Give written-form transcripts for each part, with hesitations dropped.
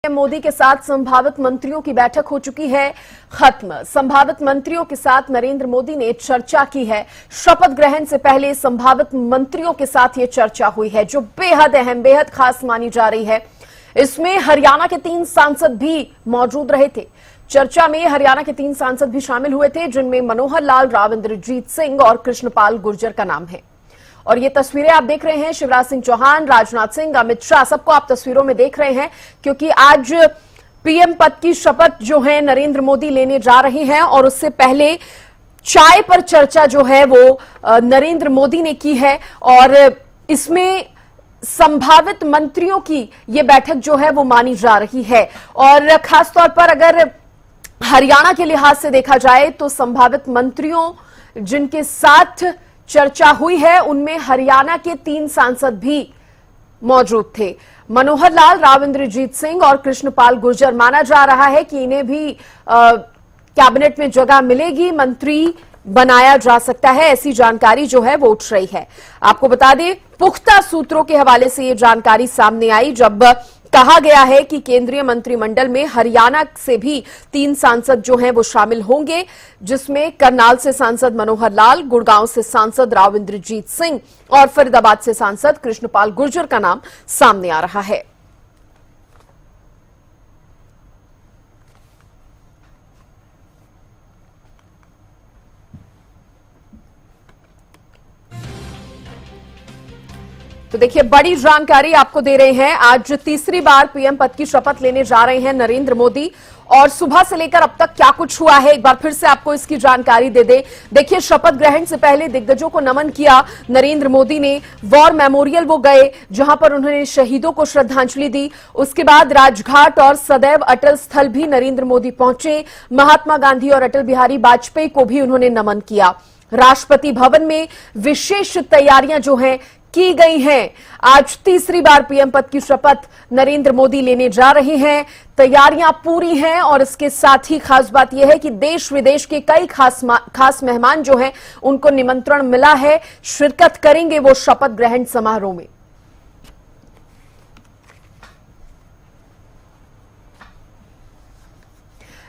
मोदी के साथ संभावित मंत्रियों की बैठक हो चुकी है खत्म। संभावित मंत्रियों के साथ नरेंद्र मोदी ने चर्चा की है। शपथ ग्रहण से पहले संभावित मंत्रियों के साथ यह चर्चा हुई है, जो बेहद अहम, बेहद खास मानी जा रही है। इसमें हरियाणा के 3 सांसद भी मौजूद रहे थे। चर्चा में हरियाणा के 3 सांसद भी शामिल हुए थे, जिनमें मनोहर लाल, राव इंद्रजीत सिंह और कृष्णपाल गुर्जर का नाम है। और ये तस्वीरें आप देख रहे हैं, शिवराज सिंह चौहान, राजनाथ सिंह, अमित शाह, सबको आप तस्वीरों में देख रहे हैं, क्योंकि आज पीएम पद की शपथ जो है नरेंद्र मोदी लेने जा रहे हैं। और उससे पहले चाय पर चर्चा जो है वो नरेंद्र मोदी ने की है। और इसमें संभावित मंत्रियों की ये बैठक जो है वो मानी जा रही है। और खासतौर पर अगर हरियाणा के लिहाज से देखा जाए तो संभावित मंत्रियों जिनके साथ चर्चा हुई है उनमें हरियाणा के 3 सांसद भी मौजूद थे। मनोहर लाल, राव इंद्रजीत सिंह और कृष्णपाल गुर्जर। माना जा रहा है कि इन्हें भी कैबिनेट में जगह मिलेगी, मंत्री बनाया जा सकता है, ऐसी जानकारी जो है वो उठ रही है। आपको बता दें, पुख्ता सूत्रों के हवाले से ये जानकारी सामने आई जब कहा गया है कि केंद्रीय मंत्रिमंडल में हरियाणा से भी 3 सांसद जो हैं वो शामिल होंगे, जिसमें करनाल से सांसद मनोहर लाल, गुड़गांव से सांसद राव इंद्रजीत सिंह और फरीदाबाद से सांसद कृष्णपाल गुर्जर का नाम सामने आ रहा है। तो देखिए, बड़ी जानकारी आपको दे रहे हैं। आज तीसरी बार पीएम पद की शपथ लेने जा रहे हैं नरेंद्र मोदी, और सुबह से लेकर अब तक क्या कुछ हुआ है एक बार फिर से आपको इसकी जानकारी दे दे। देखिए, शपथ ग्रहण से पहले दिग्गजों को नमन किया नरेंद्र मोदी ने। वॉर मेमोरियल वो गए, जहां पर उन्होंने शहीदों को श्रद्धांजलि दी। उसके बाद राजघाट और सदैव अटल स्थल भी नरेंद्र मोदी पहुंचे। महात्मा गांधी और अटल बिहारी वाजपेयी को भी उन्होंने नमन किया। राष्ट्रपति भवन में विशेष तैयारियां जो हैं की गई हैं। आज तीसरी बार पीएम पद की शपथ नरेंद्र मोदी लेने जा रहे हैं। तैयारियां पूरी हैं, और इसके साथ ही खास बात यह है कि देश विदेश के कई खास मेहमान जो हैं उनको निमंत्रण मिला है, शिरकत करेंगे वो शपथ ग्रहण समारोह में।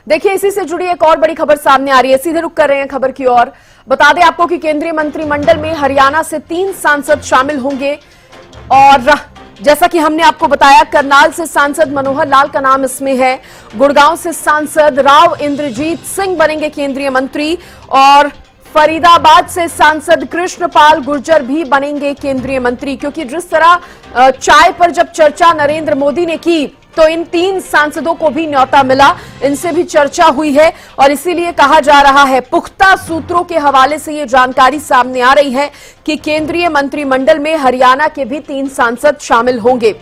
देखिए, इसी से जुड़ी एक और बड़ी खबर सामने आ रही है। सीधे रुक कर रहे हैं खबर की ओर। बता दें आपको कि केंद्रीय मंत्रिमंडल में हरियाणा से 3 सांसद शामिल होंगे, और जैसा कि हमने आपको बताया, करनाल से सांसद मनोहर लाल का नाम इसमें है। गुड़गांव से सांसद राव इंद्रजीत सिंह बनेंगे केंद्रीय मंत्री, और फरीदाबाद से सांसद कृष्णपाल गुर्जर भी बनेंगे केंद्रीय मंत्री। क्योंकि जिस तरह चाय पर जब चर्चा नरेंद्र मोदी ने की, तो इन 3 सांसदों को भी न्योता मिला, इनसे भी चर्चा हुई है। और इसीलिए कहा जा रहा है, पुख्ता सूत्रों के हवाले से यह जानकारी सामने आ रही है कि केंद्रीय मंत्रिमंडल में हरियाणा के भी 3 सांसद शामिल होंगे।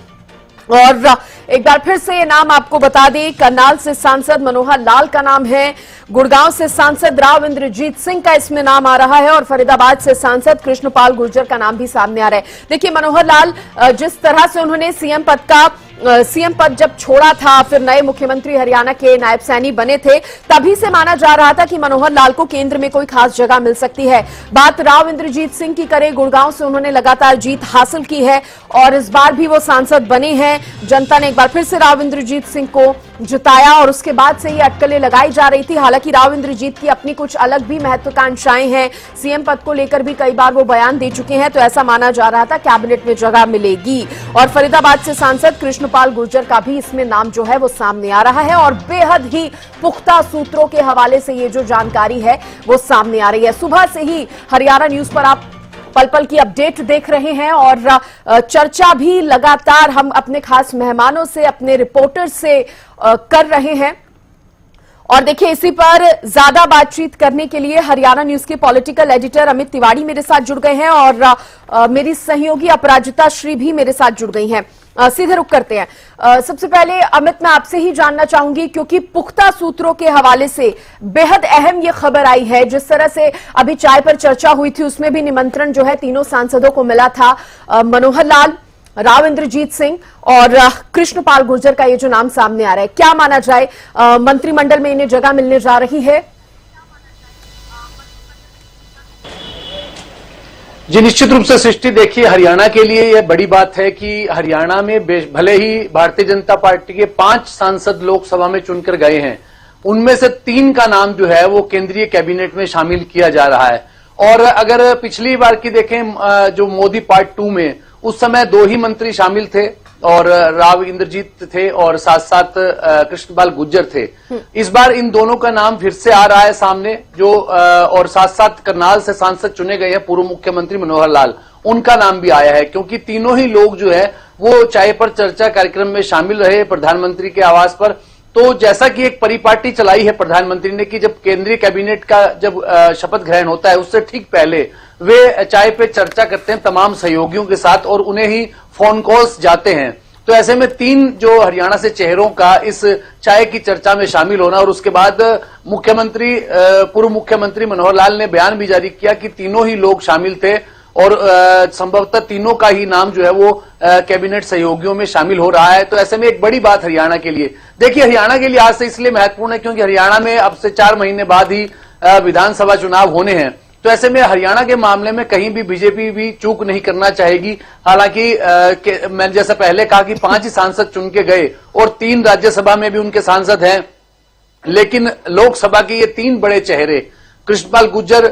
और एक बार फिर से ये नाम आपको बता दें, करनाल से सांसद मनोहर लाल का नाम है, गुड़गांव से सांसद राव इंद्रजीत सिंह का इसमें नाम आ रहा है, और फरीदाबाद से सांसद कृष्णपाल गुर्जर का नाम भी सामने आ रहा है। देखिए, मनोहर लाल जिस तरह से उन्होंने सीएम पद जब छोड़ा था, फिर नए मुख्यमंत्री हरियाणा के नायब सैनी बने थे, तभी से माना जा रहा था कि मनोहर लाल को केंद्र में कोई खास जगह मिल सकती है। बात राव इंद्रजीत सिंह की करें, गुड़गांव से उन्होंने लगातार जीत हासिल की है, और इस बार भी वो सांसद बने हैं। जनता ने एक बार फिर से राव इंद्रजीत सिंह को जिताया, और उसके बाद से ये अटकलें लगाई जा रही थी। हालांकि राव इंद्रजीत की अपनी कुछ अलग भी महत्वाकांक्षाएं हैं, सीएम पद को लेकर भी कई बार वो बयान दे चुके हैं, तो ऐसा माना जा रहा था कैबिनेट में जगह मिलेगी। और फरीदाबाद से सांसद कृष्णपाल गुर्जर का भी इसमें नाम जो है वो सामने आ रहा है, और बेहद ही पुख्ता सूत्रों के हवाले से ये जो जानकारी है वो सामने आ रही है। सुबह से ही हरियाणा न्यूज पर आप पल पल की अपडेट देख रहे हैं, और चर्चा भी लगातार हम अपने खास मेहमानों से, अपने रिपोर्टर से कर रहे हैं। और देखिए, इसी पर ज्यादा बातचीत करने के लिए हरियाणा न्यूज के पॉलिटिकल एडिटर अमित तिवारी मेरे साथ जुड़ गए हैं, और मेरी सहयोगी अपराजिता श्री भी मेरे साथ जुड़ गई हैं। सीधे रुक करते हैं। सबसे पहले अमित, मैं आपसे ही जानना चाहूंगी, क्योंकि पुख्ता सूत्रों के हवाले से बेहद अहम ये खबर आई है। जिस तरह से अभी चाय पर चर्चा हुई थी, उसमें भी निमंत्रण जो है तीनों सांसदों को मिला था। मनोहर लाल, राव इंद्रजीत सिंह और कृष्णपाल गुर्जर का ये जो नाम सामने आ रहा है, क्या माना जाए, मंत्रिमंडल में इन्हें जगह मिलने जा रही है? जी निश्चित रूप से सृष्टि, देखिए हरियाणा के लिए यह बड़ी बात है कि हरियाणा में भले ही भारतीय जनता पार्टी के 5 सांसद लोकसभा में चुनकर गए हैं, उनमें से 3 का नाम जो है वो केंद्रीय कैबिनेट में शामिल किया जा रहा है। और अगर पिछली बार की देखें जो मोदी पार्ट 2 में, उस समय 2 ही मंत्री शामिल थे और राव इंद्रजीत थे और साथ साथ कृष्णपाल गुर्जर थे। इस बार इन दोनों का नाम फिर से आ रहा है सामने, जो और साथ साथ करनाल से सांसद चुने गए हैं पूर्व मुख्यमंत्री मनोहर लाल, उनका नाम भी आया है, क्योंकि तीनों ही लोग जो है वो चाय पर चर्चा कार्यक्रम में शामिल रहे प्रधानमंत्री के आवास पर। तो जैसा कि एक परिपाटी चलाई है प्रधानमंत्री ने कि जब केंद्रीय कैबिनेट का जब शपथ ग्रहण होता है उससे ठीक पहले वे चाय पे चर्चा करते हैं तमाम सहयोगियों के साथ और उन्हें ही फोन कॉल्स जाते हैं। तो ऐसे में 3 जो हरियाणा से चेहरों का इस चाय की चर्चा में शामिल होना, और उसके बाद मुख्यमंत्री पूर्व मुख्यमंत्री मनोहर लाल ने बयान भी जारी किया कि तीनों ही लोग शामिल थे और संभवतः तीनों का ही नाम जो है वो कैबिनेट सहयोगियों में शामिल हो रहा है। तो ऐसे में एक बड़ी बात हरियाणा के लिए, देखिए हरियाणा के लिए आज से इसलिए महत्वपूर्ण है क्योंकि हरियाणा में अब से 4 महीने बाद ही विधानसभा चुनाव होने हैं। तो ऐसे में हरियाणा के मामले में कहीं भी बीजेपी भी चूक नहीं करना चाहेगी। हालांकि मैंने जैसा पहले कहा कि 5 ही सांसद चुन के गए और 3 राज्यसभा में भी उनके सांसद हैं, लेकिन लोकसभा के ये 3 बड़े चेहरे, कृष्णपाल गुर्जर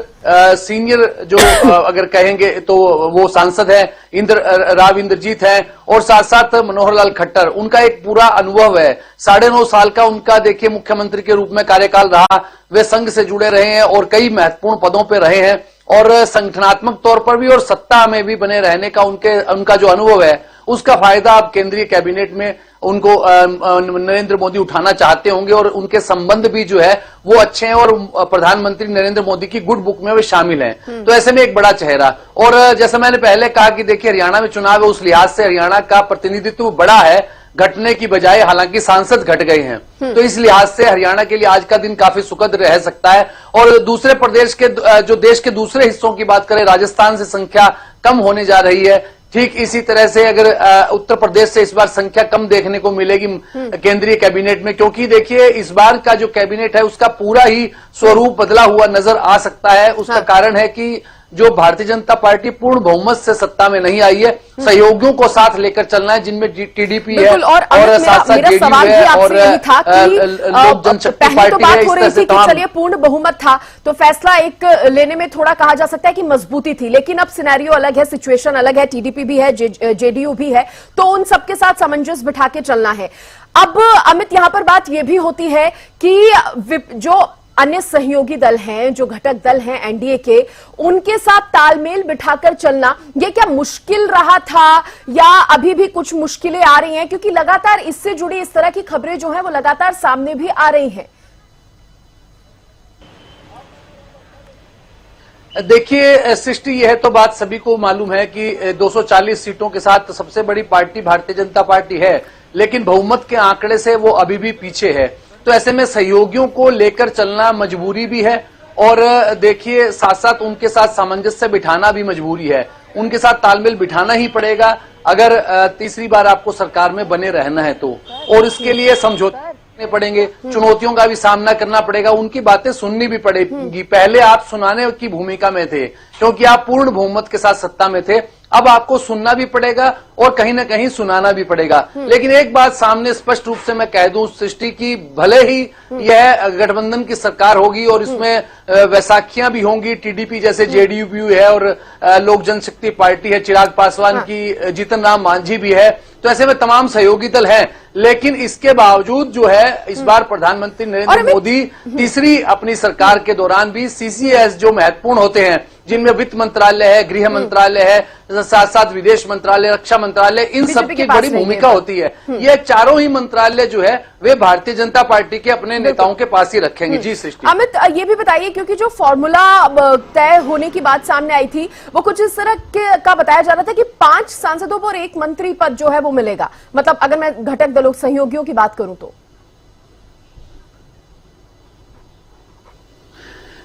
सीनियर जो अगर कहेंगे तो वो सांसद है, राव इंद्रजीत है, और साथ साथ मनोहर लाल खट्टर, उनका एक पूरा अनुभव है। 9.5 साल का उनका देखिए मुख्यमंत्री के रूप में कार्यकाल रहा, वे संघ से जुड़े रहे हैं और कई महत्वपूर्ण पदों पर रहे हैं, और संगठनात्मक तौर पर भी और सत्ता में भी बने रहने का उनका जो अनुभव है उसका फायदा अब केंद्रीय कैबिनेट में उनको नरेंद्र मोदी उठाना चाहते होंगे, और उनके संबंध भी जो है वो अच्छे हैं और प्रधानमंत्री नरेंद्र मोदी की गुड बुक में वे शामिल हैं। तो ऐसे में एक बड़ा चेहरा, और जैसा मैंने पहले कहा कि देखिए हरियाणा में चुनाव है, उस लिहाज से हरियाणा का प्रतिनिधित्व बड़ा है घटने की बजाय, हालांकि सांसद घट गए हैं। तो इस लिहाज से हरियाणा के लिए आज का दिन काफी सुखद रह सकता है। और दूसरे प्रदेश के जो देश के दूसरे हिस्सों की बात करें, राजस्थान से संख्या कम होने जा रही है, ठीक इसी तरह से अगर उत्तर प्रदेश से इस बार संख्या कम देखने को मिलेगी केंद्रीय कैबिनेट में, क्योंकि देखिए इस बार का जो कैबिनेट है उसका पूरा ही स्वरूप बदला हुआ नजर आ सकता है। उसका कारण है कि जो भारतीय जनता पार्टी पूर्ण बहुमत से सत्ता में नहीं आई है, सहयोगियों को साथ लेकर चलना है, जिनमें टीडीपी है और साथ साथ जेडीयू है और लोक जनशक्ति पार्टी है। इस तरह से चलिए पूर्ण बहुमत था तो फैसला एक लेने में थोड़ा कहा जा सकता है कि मजबूती थी, लेकिन अब सिनेरियो अलग है, सिचुएशन अलग है, टीडीपी भी है, जेडीयू भी है, तो उन सबके साथ सामंजस्य बिठा के चलना है। अब अमित, यहां पर बात यह भी होती है कि जो अन्य सहयोगी दल हैं, जो घटक दल हैं एनडीए के, उनके साथ तालमेल बिठाकर चलना ये क्या मुश्किल रहा था या अभी भी कुछ मुश्किलें आ रही हैं? क्योंकि लगातार इससे जुड़ी इस तरह की खबरें जो हैं वो लगातार सामने भी आ रही हैं। देखिए सृष्टि, यह तो बात सभी को मालूम है कि 240 सीटों के साथ सबसे बड़ी पार्टी भारतीय जनता पार्टी है, लेकिन बहुमत के आंकड़े से वो अभी भी पीछे है। तो ऐसे में सहयोगियों को लेकर चलना मजबूरी भी है, और देखिए साथ साथ उनके साथ सामंजस्य बिठाना भी मजबूरी है, उनके साथ तालमेल बिठाना ही पड़ेगा अगर तीसरी बार आपको सरकार में बने रहना है तो, और इसके लिए समझौते करने पड़ेंगे, चुनौतियों का भी सामना करना पड़ेगा, उनकी बातें सुननी भी पड़ेगी। पहले आप सुनाने की भूमिका में थे क्योंकि आप पूर्ण बहुमत के साथ सत्ता में थे, अब आपको सुनना भी पड़ेगा और कहीं ना कहीं सुनाना भी पड़ेगा। लेकिन एक बात सामने स्पष्ट रूप से मैं कह दूं सृष्टि की, भले ही यह गठबंधन की सरकार होगी और इसमें वैसाखियां भी होंगी, टीडीपी जैसे जेडीयू भी है और लोक जनशक्ति पार्टी है, चिराग पासवान की, जीतन राम मांझी भी है, तो ऐसे में तमाम सहयोगी दल हैं, लेकिन इसके बावजूद जो है इस बार प्रधानमंत्री नरेंद्र मोदी तीसरी अपनी सरकार के दौरान भी सीसीएस जो महत्वपूर्ण होते हैं, जिनमें वित्त मंत्रालय है, गृह मंत्रालय है, साथ साथ विदेश मंत्रालय, रक्षा मंत्रालय, इन सब की बड़ी भूमिका होती है। ये चारों ही मंत्रालय जो है वे भारतीय जनता पार्टी के अपने नेताओं के पास ही रखेंगे। जी सृष्टि। अमित, ये भी बताइए, क्योंकि जो फॉर्मूला तय होने की बात सामने आई थी वो कुछ इस तरह का बताया जा रहा था कि 5 सांसदों पर 1 मंत्री पद जो है वो मिलेगा, मतलब अगर मैं घटक दलों सहयोगियों की बात करूं तो।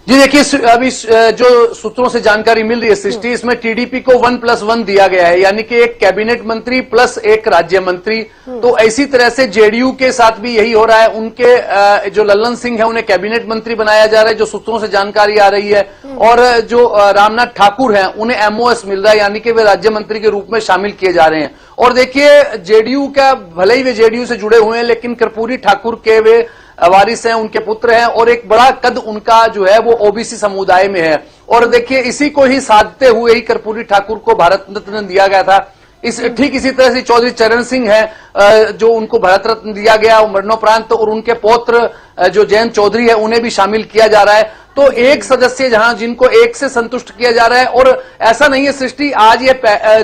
जी देखिए, अभी जो सूत्रों से जानकारी मिल रही है सृष्टि, इसमें टीडीपी को 1+1 दिया गया है, यानी कि एक कैबिनेट मंत्री प्लस एक राज्य मंत्री। तो इसी तरह से जेडीयू के साथ भी यही हो रहा है। उनके जो लल्लन सिंह है उन्हें कैबिनेट मंत्री बनाया जा रहा है, जो सूत्रों से जानकारी आ रही है। और जो रामनाथ ठाकुर हैं उन्हें एमओएस मिल रहा है, यानी कि वे राज्य मंत्री के रूप में शामिल किए जा रहे हैं। और देखिए, जेडीयू का भले ही वे जेडीयू से जुड़े हुए हैं, लेकिन कर्पूरी ठाकुर के वे वारिस हैं, उनके पुत्र हैं, और एक बड़ा कद उनका जो है वो ओबीसी समुदाय में है। और देखिए, इसी को ही साधते हुए ही कर्पूरी ठाकुर को भारत रत्न दिया गया था। ठीक इसी तरह से चौधरी चरण सिंह है जो उनको भारत रत्न दिया गया मरणोपरांत, और उनके पौत्र जो जयंत चौधरी है उन्हें भी शामिल किया जा रहा है। तो एक सदस्य जहां जिनको एक से संतुष्ट किया जा रहा है, और ऐसा नहीं है सृष्टि, आज ये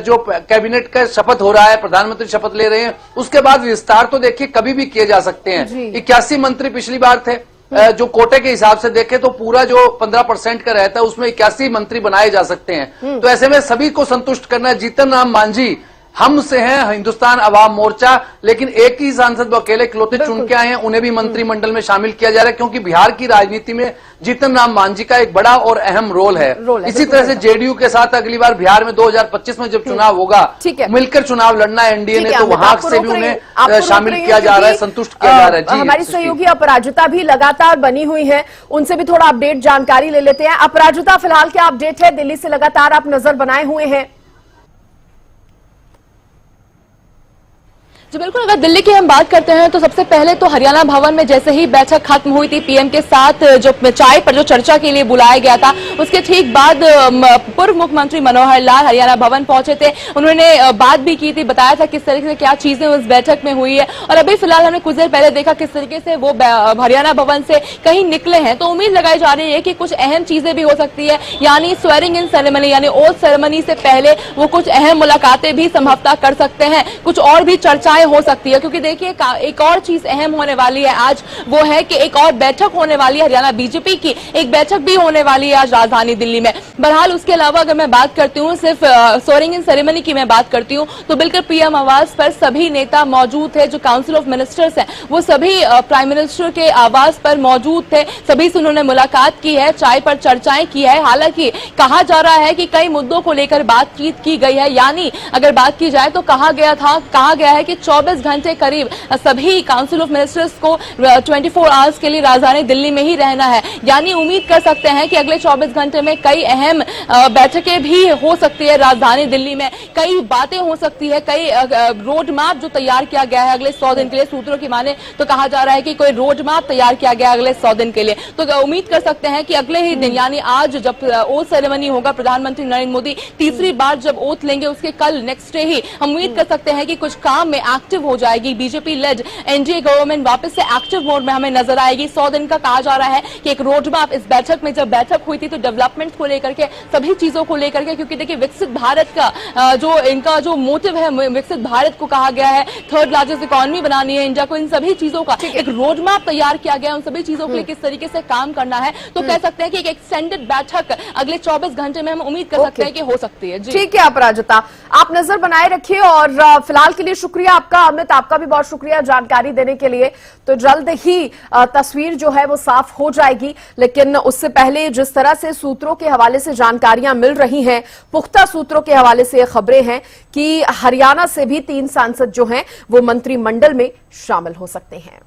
जो कैबिनेट का शपथ हो रहा है, प्रधानमंत्री शपथ ले रहे हैं, उसके बाद विस्तार तो देखिए कभी भी किए जा सकते हैं। 81 मंत्री पिछली बार थे, जो कोटे के हिसाब से देखें तो पूरा जो 15% का रहता है उसमें 81 मंत्री बनाए जा सकते हैं। तो ऐसे में सभी को संतुष्ट करना है। जीतन राम मांझी हम से हैं, हिंदुस्तान अवाम मोर्चा, लेकिन एक ही सांसद वो अकेले इकलौते चुन के आए हैं, उन्हें भी मंत्रिमंडल में शामिल किया जा रहा है, क्योंकि बिहार की राजनीति में जीतन राम मांझी का एक बड़ा और अहम रोल है। इसी तरह से जेडीयू के साथ अगली बार बिहार में 2025 में जब चुनाव होगा, मिलकर चुनाव लड़ना है एनडीए ने, तो वहां से भी उन्हें शामिल किया जा रहा है, संतुष्ट किया जा रहा है। हमारी सहयोगी अपराजिता भी लगातार बनी हुई है, उनसे भी थोड़ा अपडेट जानकारी ले लेते हैं। अपराजिता, फिलहाल क्या अपडेट है? दिल्ली से लगातार आप नजर बनाए हुए हैं। जी बिल्कुल, अगर दिल्ली की हम बात करते हैं तो सबसे पहले तो हरियाणा भवन में जैसे ही बैठक खत्म हुई थी पीएम के साथ, जो चाय पर जो चर्चा के लिए बुलाया गया था, उसके ठीक बाद पूर्व मुख्यमंत्री मनोहर लाल हरियाणा भवन पहुंचे थे। उन्होंने बात भी की थी, बताया था किस तरीके से क्या चीजें उस बैठक में हुई है। और अभी फिलहाल हमने कुछ देर पहले देखा किस तरीके से वो हरियाणा भवन से कहीं निकले हैं। तो उम्मीद लगाई जा रही है कि कुछ अहम चीजें भी हो सकती है, यानी स्वेरिंग इन सेरेमनी यानी ओथ सेरेमनी से पहले वो कुछ अहम मुलाकातें भी संभवतः कर सकते हैं, कुछ और भी चर्चाएं हो सकती है। क्योंकि देखिए, एक और चीज अहम होने वाली है आज, वो है कि एक और बैठक होने वाली है हरियाणा बीजेपी की, एक बैठक भी होने वाली है आज राजधानी दिल्ली में। बहरहाल उसके अलावा अगर मैं बात करती हूँ सिर्फ स्वेरिंग इन सेरेमनी की मैं बात करती हूँ, तो बिल्कुल पीएम आवास पर सभी नेता मौजूद थे। जो काउंसिल ऑफ मिनिस्टर्स हैं वो सभी प्राइम मिनिस्टर के आवास पर मौजूद थे, सभी से उन्होंने मुलाकात की है, चाय पर चर्चाएं की है। हालांकि कहा जा रहा है कि कई मुद्दों को लेकर बातचीत की गई है, यानी अगर बात की जाए तो कहा गया है कि 24 घंटे करीब सभी काउंसिल ऑफ मिनिस्टर्स को 24 आवर्स के लिए राजधानी दिल्ली में ही रहना है। यानी उम्मीद कर सकते हैं कि अगले 24 घंटे में कई अहम बैठकें भी हो सकती है राजधानी दिल्ली में, कई बातें हो सकती है, कई रोड मैप जो तैयार किया गया है अगले 100 दिन के लिए। सूत्रों की माने तो कहा जा रहा है कि कोई रोड मैप तैयार किया गया अगले 100 दिन के लिए। तो उम्मीद कर सकते हैं कि अगले ही दिन यानी आज जब ओथ सेरेमनी होगा, प्रधानमंत्री नरेंद्र मोदी तीसरी बार जब ओथ लेंगे उसके कल नेक्स्ट डे ही हम उम्मीद कर सकते हैं कि कुछ काम में एक्टिव हो जाएगी। बीजेपी लेड एनडीए गवर्नमेंट वापस से एक्टिव मोड में हमें नजर आएगी। 100 दिन का कहा जा रहा है कि एक रोड मैप इस बैठक में, जब बैठक हुई थी तो डेवलपमेंट को लेकर के, सभी चीजों को लेकर के, क्योंकि देखिए विकसित भारत का जो इनका जो मोटिव है, विकसित भारत को कहा गया है, 3rd लार्जेस्ट इकोनॉमी बनानी है इंडिया को, इन सभी चीजों का एक रोड मैप तैयार किया गया है, उन सभी चीजों के लिए किस तरीके से काम करना है। तो कह सकते हैं कि एक एक्सटेंडेड बैठक अगले 24 घंटे में हम उम्मीद कर सकते हैं कि हो सकती है। ठीक है अपराजिता, आप नजर बनाए रखिए और फिलहाल के लिए शुक्रिया आपका। अमित, आपका भी बहुत शुक्रिया जानकारी देने के लिए। तो जल्द ही तस्वीर जो है वो साफ हो जाएगी, लेकिन उससे पहले जिस तरह से सूत्रों के हवाले से जानकारियां मिल रही हैं, पुख्ता सूत्रों के हवाले से खबरें हैं कि हरियाणा से भी 3 सांसद जो हैं वो मंत्रिमंडल में शामिल हो सकते हैं।